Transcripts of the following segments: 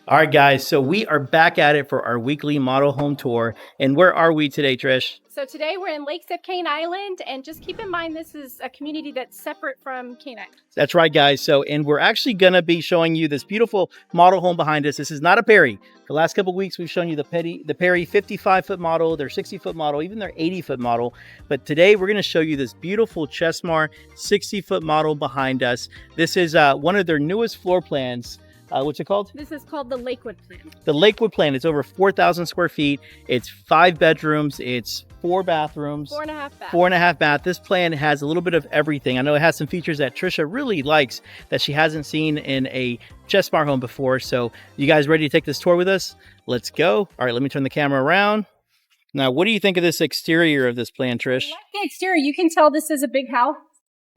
All right, guys. So we are back at it for our weekly model home tour. And where are we today, Trish? So today we're in Lakes of Cane Island, and just keep in mind this is a community that's separate from Cane Island. That's right, guys. So, and we're actually going to be showing you this beautiful model home behind us. This is not a Perry. The last couple of weeks, we've shown you the Perry 55-foot model, their 60-foot model, even their 80-foot model. But today, we're going to show you this beautiful Chesmar 60-foot model behind us. This is one of their newest floor plans. What's it called? This is called the Lakewood plan. The Lakewood plan. It's over 4,000 square feet. It's 5 bedrooms. It's 4 bathrooms. 4.5 baths. 4.5 bath. This plan has a little bit of everything. I know it has some features that Tricia really likes that she hasn't seen in a Chesmar home before. So you guys ready to take this tour with us? Let's go. All right, let me turn the camera around. Now, what do you think of this exterior of this plan, Trish? I like the exterior. You can tell this is a big house.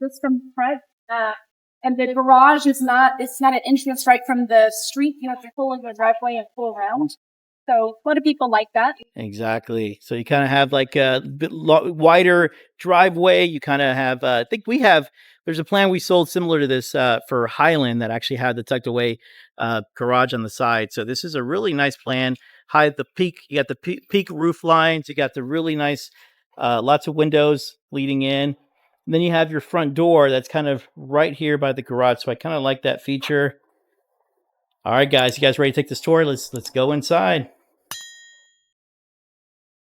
This from the front. And the garage is it's not an entrance right from the street. You have to pull into a driveway and pull around. So a lot of people like that. Exactly. So you kind of have like a bit wider driveway. You kind of have, I think there's a plan we sold similar to this for Highland that actually had the tucked away garage on the side. So this is a really nice plan. High at the peak, you got the peak roof lines. You got the really nice, lots of windows leading in. And then you have your front door that's kind of right here by the garage. So I kind of like that feature. All right, guys, you guys ready to take this tour? Let's go inside.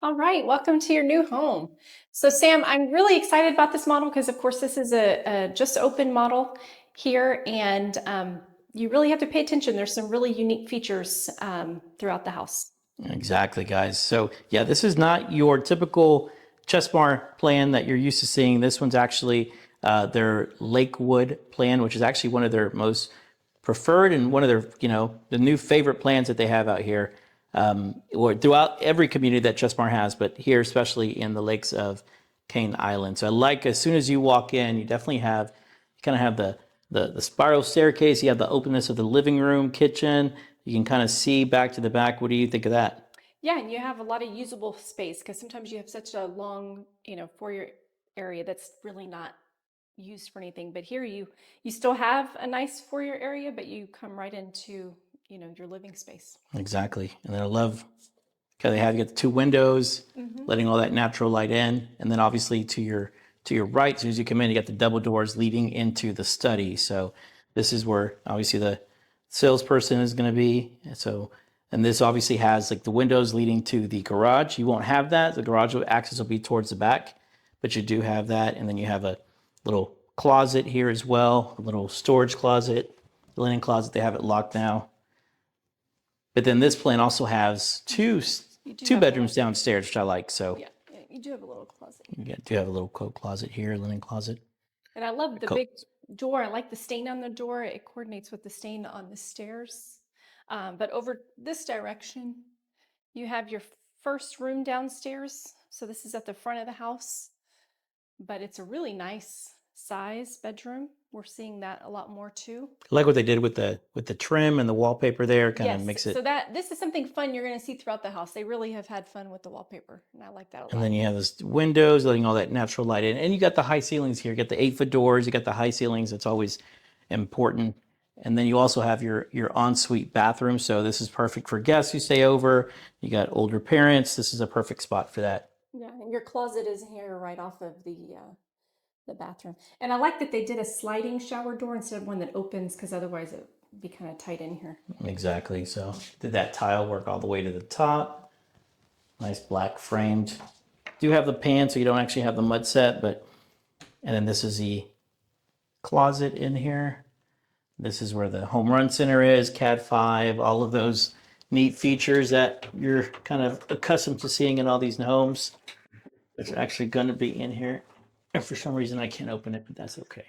All right, welcome to your new home. So Sam, I'm really excited about this model because of course this is a just open model here, and you really have to pay attention. There's some really unique features throughout the house. Exactly, guys. So yeah, this is not your typical Chesmar plan that you're used to seeing. This one's actually their Lakewood plan, which is actually one of their most preferred and one of their, the new favorite plans that they have out here, or throughout every community that Chesmar has, but here especially in the lakes of Cane Island. So I like, as soon as you walk in, you definitely have, you kind of have the spiral staircase. You have the openness of the living room, kitchen. You can kind of see back to the back. What do you think of that? Yeah, and you have a lot of usable space because sometimes you have such a long, foyer area that's really not used for anything. But here you still have a nice foyer area, but you come right into, your living space. Exactly. And then I love because you get the 2 windows, letting all that natural light in. And then obviously to your right, as soon as you come in, you got the double doors leading into the study. So this is where obviously the salesperson is going to be. So, and this obviously has like the windows leading to the garage. You won't have that. The garage access will be towards the back, but you do have that. And then you have a little closet here as well, a little storage closet, linen closet. They have it locked now. But then this plan also has two bedrooms downstairs, which I like. So yeah, you do have a little closet. You do have a little coat closet here, linen closet. And I love the big door. I like the stain on the door. It coordinates with the stain on the stairs. But over this direction, you have your first room downstairs. So this is at the front of the house, but it's a really nice size bedroom. We're seeing that a lot more too. I like what they did with the trim and the wallpaper there. Kind of makes it. So this is something fun you're going to see throughout the house. They really have had fun with the wallpaper, and I like that a lot. And then you have this windows letting all that natural light in, and you got the high ceilings here. You got the 8-foot doors. You got the high ceilings. It's always important. And then you also have your ensuite bathroom. So this is perfect for guests who stay over. You got older parents. This is a perfect spot for that. Yeah, and your closet is here right off of the bathroom. And I like that they did a sliding shower door instead of one that opens, because otherwise it would be kind of tight in here. Exactly. So did that tile work all the way to the top. Nice black framed. Do have the pan, so you don't actually have the mud set, but, and then this is the closet in here. This is where the home run center is, Cat 5, all of those neat features that you're kind of accustomed to seeing in all these homes. It's actually going to be in here. And for some reason I can't open it, but that's okay.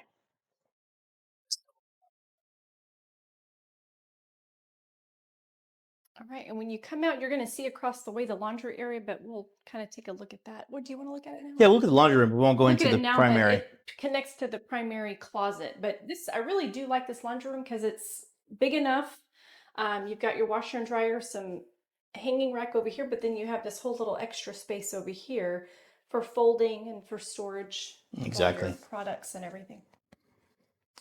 All right, and when you come out, you're going to see across the way the laundry area, but we'll kind of take a look at that. What do you want to look at it now? Yeah, we'll look at the laundry room. We won't go into the primary. It connects to the primary closet, but I really do like this laundry room because it's big enough. You've got your washer and dryer, some hanging rack over here, but then you have this whole little extra space over here for folding and for storage. Exactly. Products and everything.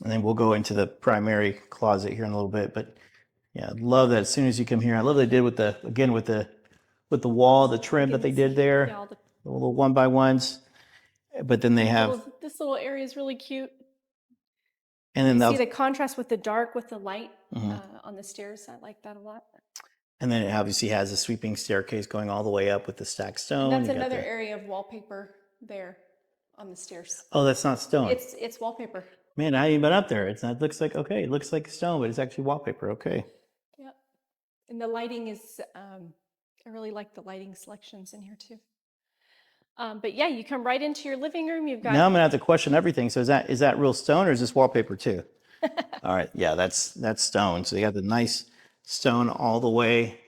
And then we'll go into the primary closet here in a little bit, but Yeah, I love that. As soon as you come here, I love what they did with the wall, the trim that they did there, Yeah, all the little 1x1s. But then they have, this little area is really cute. and then You see they'll, the contrast with the dark with the light on the stairs. I like that a lot. and then it obviously has a sweeping staircase going all the way up with the stacked stone. And that's You got another the, area of wallpaper there on the stairs. oh, that's not stone. It's wallpaper. Man, I haven't even been up there. It's not, it looks like, okay, it looks like stone, but it's actually wallpaper. Okay. Yep. And the lighting is, I really like the lighting selections in here too. But yeah, you come right into your living room. You've got Now I'm gonna have to question everything. So is that real stone or is this wallpaper too? All right, yeah, that's stone. So you got the nice stone all the way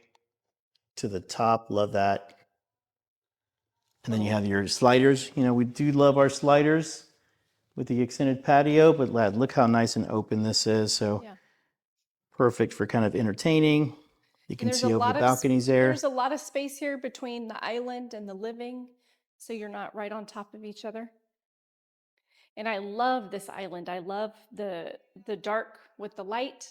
to the top. Love that. And then you have your sliders. You know, we do love our sliders with the extended patio, but lad, look how nice and open this is. So yeah. perfect for kind of entertaining. You can There's see over the balconies there. There's a lot of space here between the island and the living, so you're not right on top of each other. And I love this island. I love the dark with the light.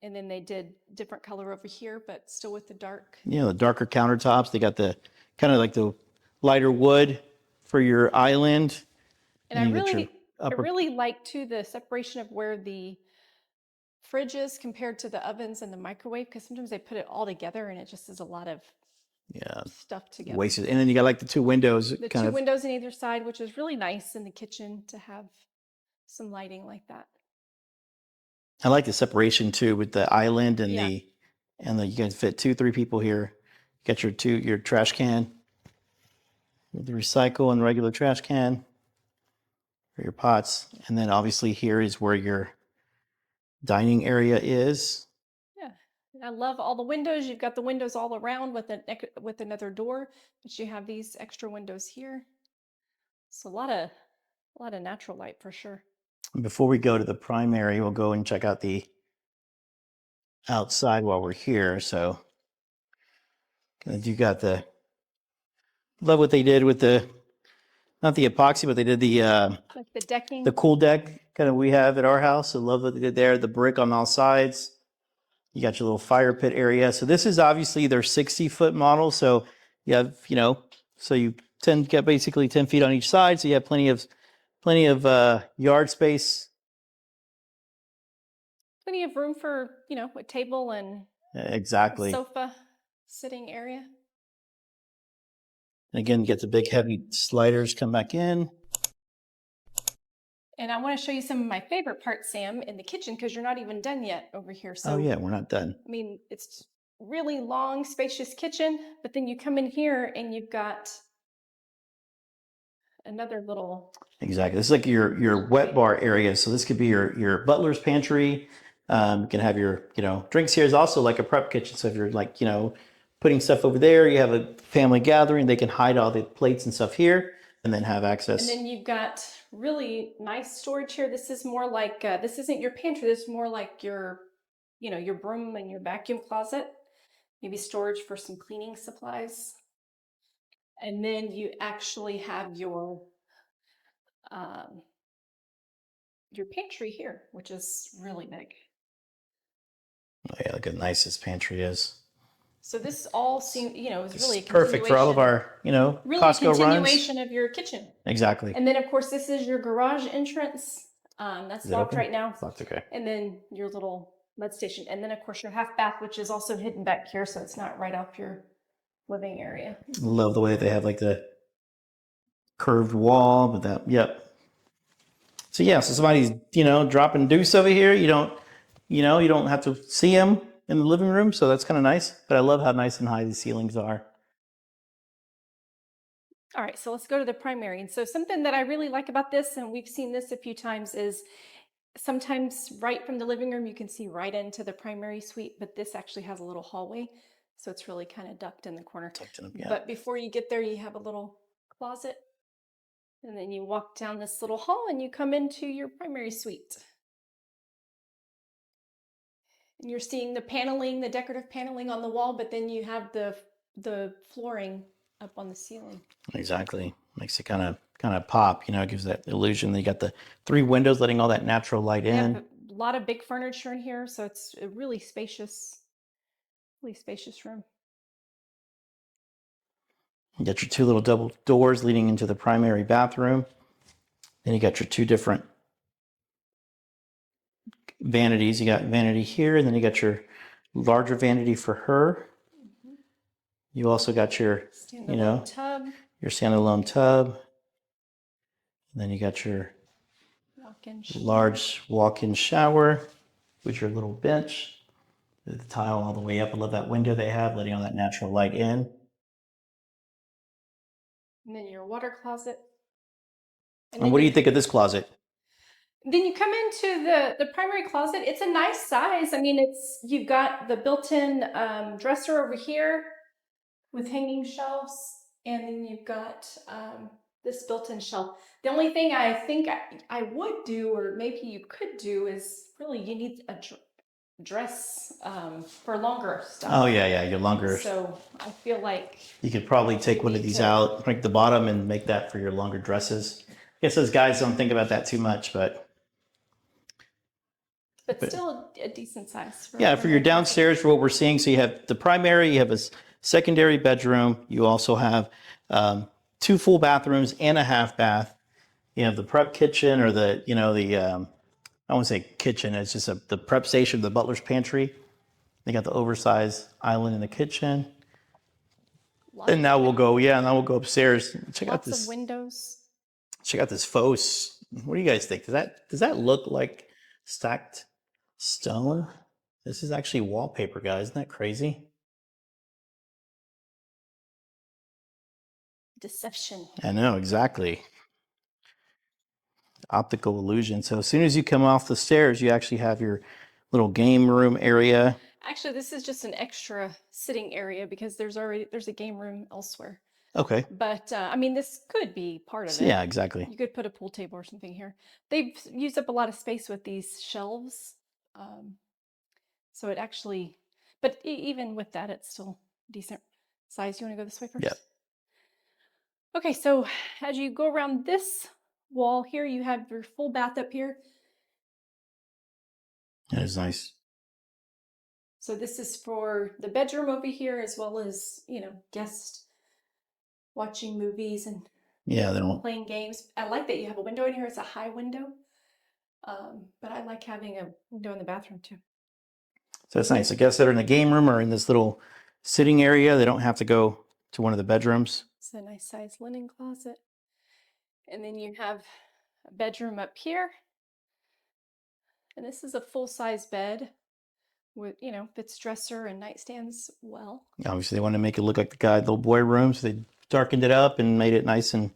And then they did different color over here, but still with the dark. You know, the darker countertops. They got the kind of like the lighter wood for your island. And I really like too the separation of where the fridge is compared to the ovens and the microwave, because sometimes they put it all together and it just is a lot of stuff together. Wasted. And then you got like the two windows. The two windows on either side, which is really nice in the kitchen to have some lighting like that. I like the separation too with the island and you can fit 2-3 people here. You got your trash can with the recycle and regular trash can for your pots. And then obviously here is where your dining area is. Yeah. And I love all the windows. You've got the windows all around with another door, but you have these extra windows here. So a lot of natural light for sure. Before we go to the primary, we'll go and check out the outside while we're here. So you got love what they did with not the epoxy, but they did Like the decking. The cool deck kind of we have at our house. I love what they did there. The brick on all sides. You got your little fire pit area. So this is obviously their 60-foot model. So you have, so you get basically 10 feet on each side. So you have plenty of yard space. Plenty of room for, a table and exactly sofa sitting area. And again, you get the big heavy sliders come back in. And I want to show you some of my favorite parts, Sam, in the kitchen, because you're not even done yet over here. So, oh yeah, we're not done. I mean, it's really long, spacious kitchen, but then you come in here and you've got another little. Exactly. This is like your wet bar area. So this could be your butler's pantry. You can have your, drinks here is also like a prep kitchen. So if you're like, putting stuff over there, you have a family gathering, they can hide all the plates and stuff here and then have access. And then you've got really nice storage here. This is more like, this isn't your pantry. This is more like your, your broom and your vacuum closet, maybe storage for some cleaning supplies. And then you actually have your pantry here, which is really big. Oh yeah, look how nice this pantry is. So this all seems, is really a perfect for all of our, really Costco a continuation runs. Of your kitchen. Exactly. And then of course this is your garage entrance. That's locked right now. It's locked, okay. And then your little mud station, and then of course your half bath, which is also hidden back here, so it's not right off your living area. Love the way they have like the curved wall, but that, yep. So yeah, so somebody's, dropping deuce over here. You don't have to see them in the living room, so that's kind of nice. But I love how nice and high the ceilings are. All right, so let's go to the primary. And so something that I really like about this, and we've seen this a few times, is sometimes right from the living room, you can see right into the primary suite, but this actually has a little hallway. So it's really kind of ducked in the corner. Yeah. But before you get there, you have a little closet. And then you walk down this little hall and you come into your primary suite. And you're seeing the paneling, the decorative paneling on the wall, but then you have the flooring up on the ceiling. Exactly. Makes it kind of pop, gives that illusion. You got the 3 windows letting all that natural light in. lot of big furniture in here, so it's a really spacious room. You got your 2 little double doors leading into the primary bathroom. Then you got your 2 different vanities. You got vanity here, and then you got your larger vanity for her. You also got your, Tub, your standalone tub. And then you got your walk-in shower. large walk-in shower with your little bench. The tile all the way up. I love that window they have, letting all that natural light in. And then your water closet. And what do you think of this closet? Then you come into the primary closet. It's a nice size. I mean, you've got the built-in dresser over here with hanging shelves, and then you've got this built-in shelf. The only thing I think I would do, or maybe you could do, is really you need a dress for longer stuff. Oh yeah, your longer. So I feel like you could probably take one of these out, break the bottom, and make that for your longer dresses. I guess those guys don't think about that too much, but still a decent size. For your downstairs, for what we're seeing, so you have the primary, you have a secondary bedroom, you also have 2 full bathrooms and a half bath. You have the prep kitchen, or the I won't say kitchen, it's just the prep station, the butler's pantry. They got the oversized island in the kitchen. And now we'll go upstairs. Check out this. Lots of windows. Check out this faux. What do you guys think? Does that look like stacked stone? This is actually wallpaper, guys. Isn't that crazy? Deception. I know, exactly. Optical illusion. So as soon as you come off the stairs, you actually have your little game room area. Actually, this is just an extra sitting area because there's a game room elsewhere. Okay. But I mean, this could be part of it. Yeah, exactly. You could put a pool table or something here. They've used up a lot of space with these shelves. So it actually, but even with that, it's still decent size. You want to go this way first? Yeah. Okay, so as you go around this wall here, you have your full bath up here. That is nice. So this is for the bedroom over here, as well as, guests watching movies and playing games. I like that you have a window in here. It's a high window. But I like having a window in the bathroom too. So that's nice. The guests that are in the game room are in this little sitting area. They don't have to go to one of the bedrooms. It's a nice size linen closet. And then you have a bedroom up here. And this is a full-size bed with, fits dresser and nightstands well. Obviously, they want to make it look like the little boy room, so they darkened it up and made it nice and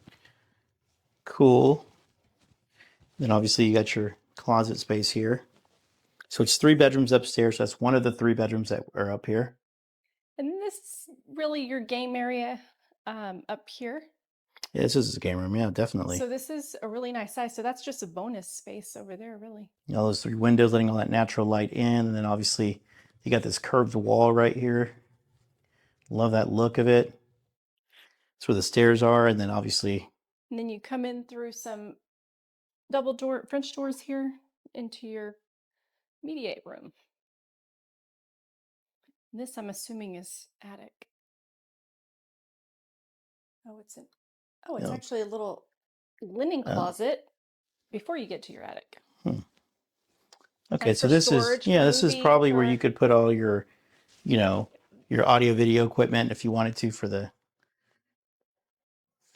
cool. Then obviously you got your closet space here. So it's 3 bedrooms upstairs. So that's one of the 3 bedrooms that are up here. And this is really your game area up here. Yeah, this is a game room. Yeah, definitely. So this is a really nice size. So that's just a bonus space over there, really. All those 3 windows letting all that natural light in. And then obviously you got this curved wall right here. Love that look of it. That's where the stairs are. And then obviously. And then you come in through some French doors here into your media room. And this, I'm assuming, is attic. It's actually a little linen closet befie you get to your attic. Okay, so this is probably where you could put all your, your audio video equipment if you wanted to for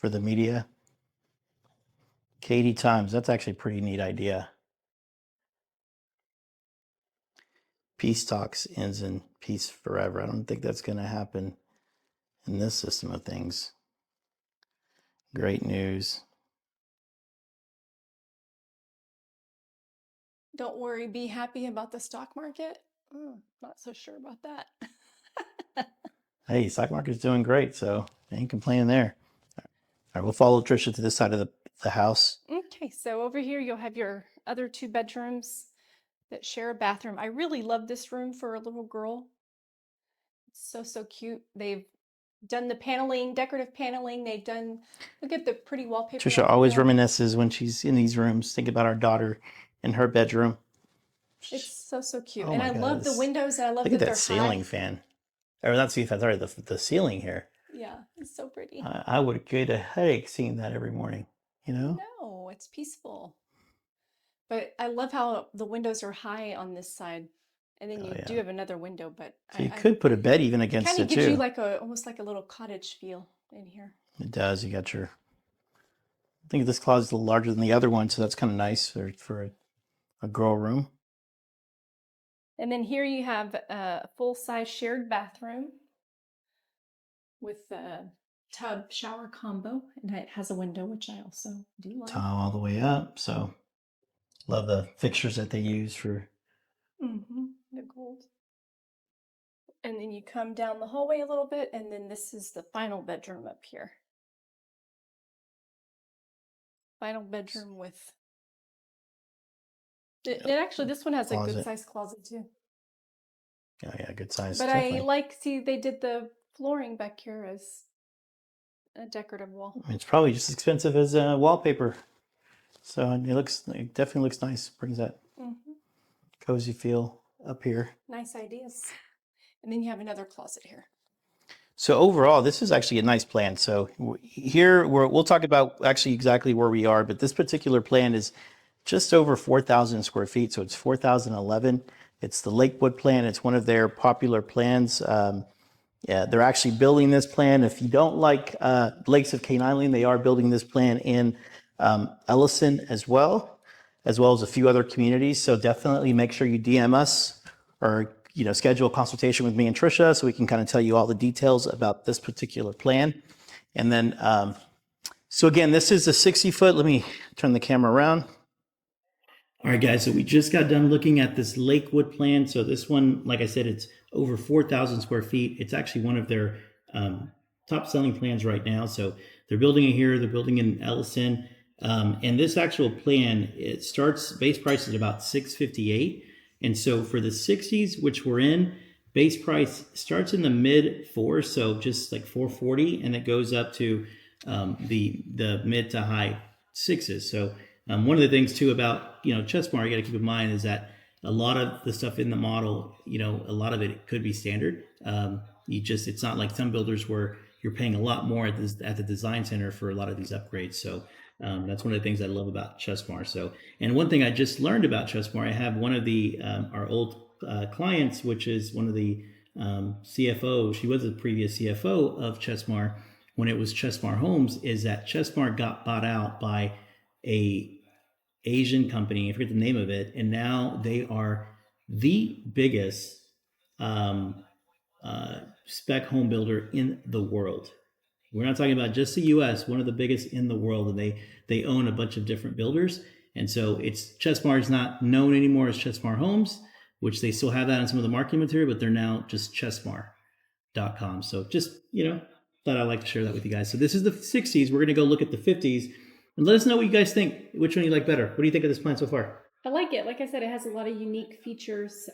the media. Katy Times, that's actually a pretty neat idea. Peace talks ends in peace forever. I don't think that's going to happen in this system of things. Great news. Don't worry, be happy about the stock market. Not so sure about that. Hey, stock market's doing great, so I ain't complaining there. All right, we'll follow Tricia to this side of the house. Okay, so over here you'll have your other 2 bedrooms that share a bathroom. I really love this room for a little girl. It's so cute. They've done the paneling, decorative paneling. Look at the pretty wallpaper. Tricia always reminisces when she's in these rooms, think about our daughter in her bedroom. It's so cute. Oh And my I love the goodness. windows, and I love Look at that that they're ceiling high. fan. Or not ceiling fan, sorry, the ceiling here. Yeah, it's so pretty. I would get a headache seeing that every morning, you know? No, it's peaceful. But I love how the windows are high on this side. And then Oh you do yeah. have another window, but So you could put a bed even it against kind of it gives you too. like almost like a little cottage feel in here. It does. You got your, I think this closet's a little larger than the other one, so that's kind of nice for a girl room. And then here you have a full-size shared bathroom with a tub shower combo, and it has a window, which I also do like. Tile all the way up. So love the fixtures that they use for. The gold. And then you come down the hallway a little bit, and then this is the final bedroom up here. Final bedroom with. It actually, this one has a good sized closet too. Oh yeah, good size. But definitely. I like, see, they did the flooring back here as a decorative wall. I mean, it's probably just as expensive as wallpaper. So it definitely looks nice. Brings that cozy feel up here. Nice ideas. And then you have another closet here. So overall, this is actually a nice plan. So here we'll talk about actually exactly where we are, but this particular plan is just over 4,000 square feet. So it's 4,011. It's the Lakewood plan. It's one of their popular plans. Yeah, they're actually building this plan. If you don't like Lakes of Cane Island, they are building this plan in Ellison as well as a few other communities. So definitely make sure you DM us or schedule a consultation with me and Tricia so we can kind of tell you all the details about this particular plan. And then, so again, this is a 60-foot. Let me turn the camera around. All right, guys, so we just got done looking at this Lakewood plan. So this one, like I said, it's over 4,000 square feet. It's actually one of their top selling plans right now. So they're building it here. They're building in Ellison. And this actual plan, it starts, base price is about $658. And so for the 60s, which we're in, base price starts in the mid fours, so just like 440, and it goes up to the mid to high sixes. So one of the things too about Chesmar, you got to keep in mind is that a lot of the stuff in the model, a lot of it could be standard. It's not like some builders where you're paying a lot more at the design center for a lot of these upgrades. So that's one of the things I love about Chesmar. So, and one thing I just learned about Chesmar, I have one of the our old clients, which is one of the CFO. She was the previous CFO of Chesmar when it was Chesmar Homes. Is that Chesmar got bought out by a Asian company? I forget the name of it, and now they are the biggest spec home builder in the world. We're not talking about just the U.S., one of the biggest in the world, and they own a bunch of different builders. And so Chesmar is not known anymore as Chesmar Homes, which they still have that in some of the marketing material, but they're now just chesmar.com. So just, thought I'd like to share that with you guys. So this is the 60s. We're going to go look at the 50s and let us know what you guys think. Which one you like better? What do you think of this plan so far? I like it. Like I said, it has a lot of unique features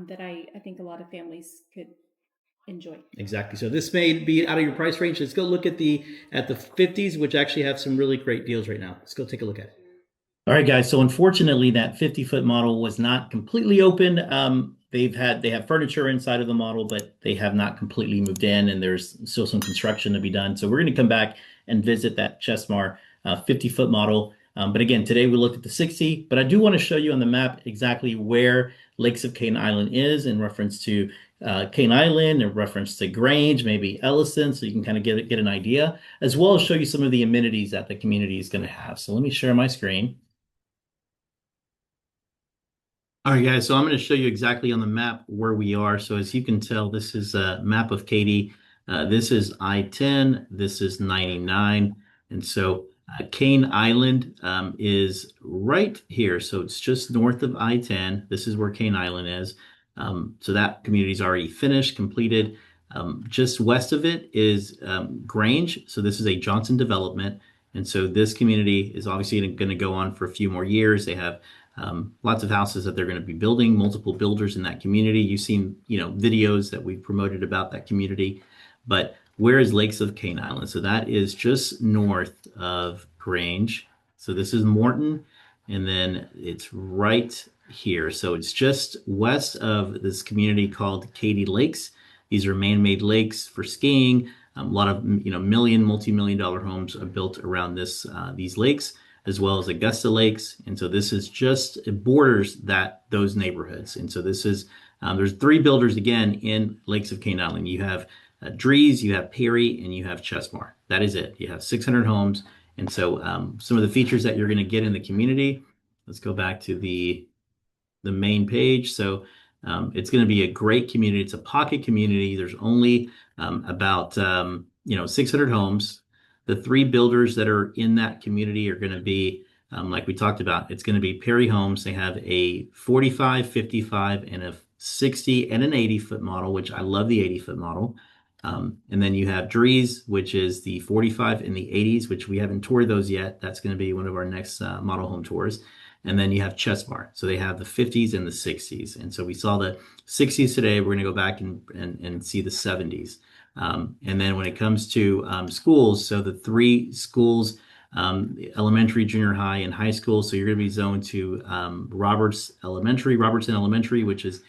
that I think a lot of families could enjoy. Exactly. So this may be out of your price range. Let's go look at the 50s, which actually have some really great deals right now. Let's go take a look at it. All right, guys. So unfortunately, that 50-foot model was not completely open. They have furniture inside of the model, but they have not completely moved in, and there's still some construction to be done. So we're going to come back and visit that Chesmar 50-foot model. But again, today we looked at the 60, but I do want to show you on the map exactly where Lakes of Cane Island is in reference to Cane Island, in reference to Grange, maybe Ellison, so you can kind of get an idea, as well as show you some of the amenities that the community is going to have. So let me share my screen. All right, guys, so I'm going to show you exactly on the map where we are. So as you can tell, this is a map of Katy. This is I-10, this is 99, and so Cane Island is right here. So it's just north of I-10. This is where Cane Island is. So that community is already finished, completed. Just west of it is Grange. So this is a Johnson development. And so this community is obviously going to go on for a few more years. They have lots of houses that they're going to be building, multiple builders in that community. You've seen, videos that we've promoted about that community. But where is Lakes of Cane Island? So that is just north of Grange. So this is Morton, and then it's right here. So it's just west of this community called Katy Lakes. These are man-made lakes for skiing. A lot of multi-million-dollar homes are built around these lakes, as well as Augusta Lakes. And so this is just, it borders those neighborhoods. And so this is, there's 3 builders again in Lakes of Katy Island. You have Dries, you have Perry, and you have Chesmar. That is it. You have 600 homes. And so some of the features that you're going to get in the community, let's go back to the main page. So it's going to be a great community. It's a pocket community. There's only about 600 homes. The 3 builders that are in that community are going to be, like we talked about, it's going to be Perry Homes. They have a 45, 55, and a 60 and an 80-foot model, which I love the 80-foot model. And then you have Dries, which is the 45 and the 80s, which we haven't toured those yet. That's going to be one of our next model home tours. And then you have Chesmar. So they have the 50s and the 60s. And so we saw the 60s today. We're going to go back and see the 70s. And then when it comes to schools, so the 3 schools, elementary, junior high, and high school. So you're going to be zoned to Robertson Elementary, which is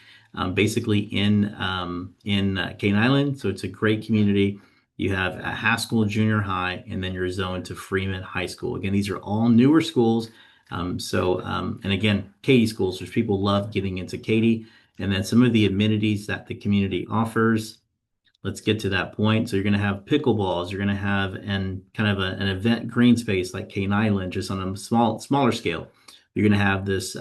basically in Katy Island. So it's a great community. You have a Haskell Junior High, and then you're zoned to Freeman High School. Again, these are all newer schools. And again, Katy schools, which people love getting into Katy. And then some of the amenities that the community offers. Let's get to that point. So you're going to have pickleballs. You're going to have an event green space like Katy Island, just on a smaller scale. You're going to have this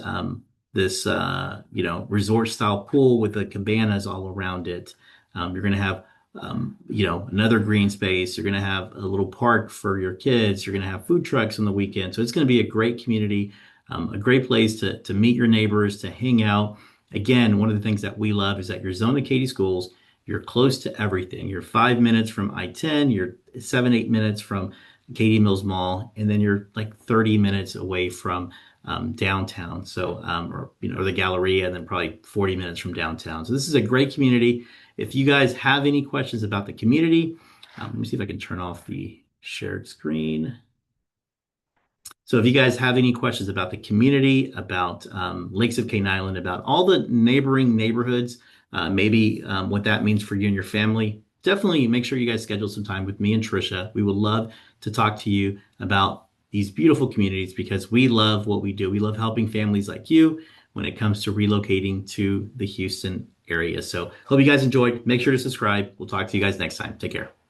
resort style pool with the cabanas all around it. You're going to have another green space. You're going to have a little park for your kids. You're going to have food trucks on the weekend. So it's going to be a great community, a great place to meet your neighbors, to hang out. Again, one of the things that we love is that you're zoned to Katy schools. You're close to everything. You're 5 minutes from I-10. You're 7-8 minutes from Katy Mills Mall, and then you're like 30 minutes away from downtown. So, or the Galleria, and then probably 40 minutes from downtown. So this is a great community. If you guys have any questions about the community, let me see if I can turn off the shared screen. So if you guys have any questions about the community, about Lakes of Katy Island, about all the neighboring neighborhoods, maybe what that means for you and your family, definitely make sure you guys schedule some time with me and Tricia. We would love to talk to you about these beautiful communities, because we love what we do. We love helping families like you when it comes to relocating to the Houston area. So hope you guys enjoyed. Make sure to subscribe. We'll talk to you guys next time. Take care.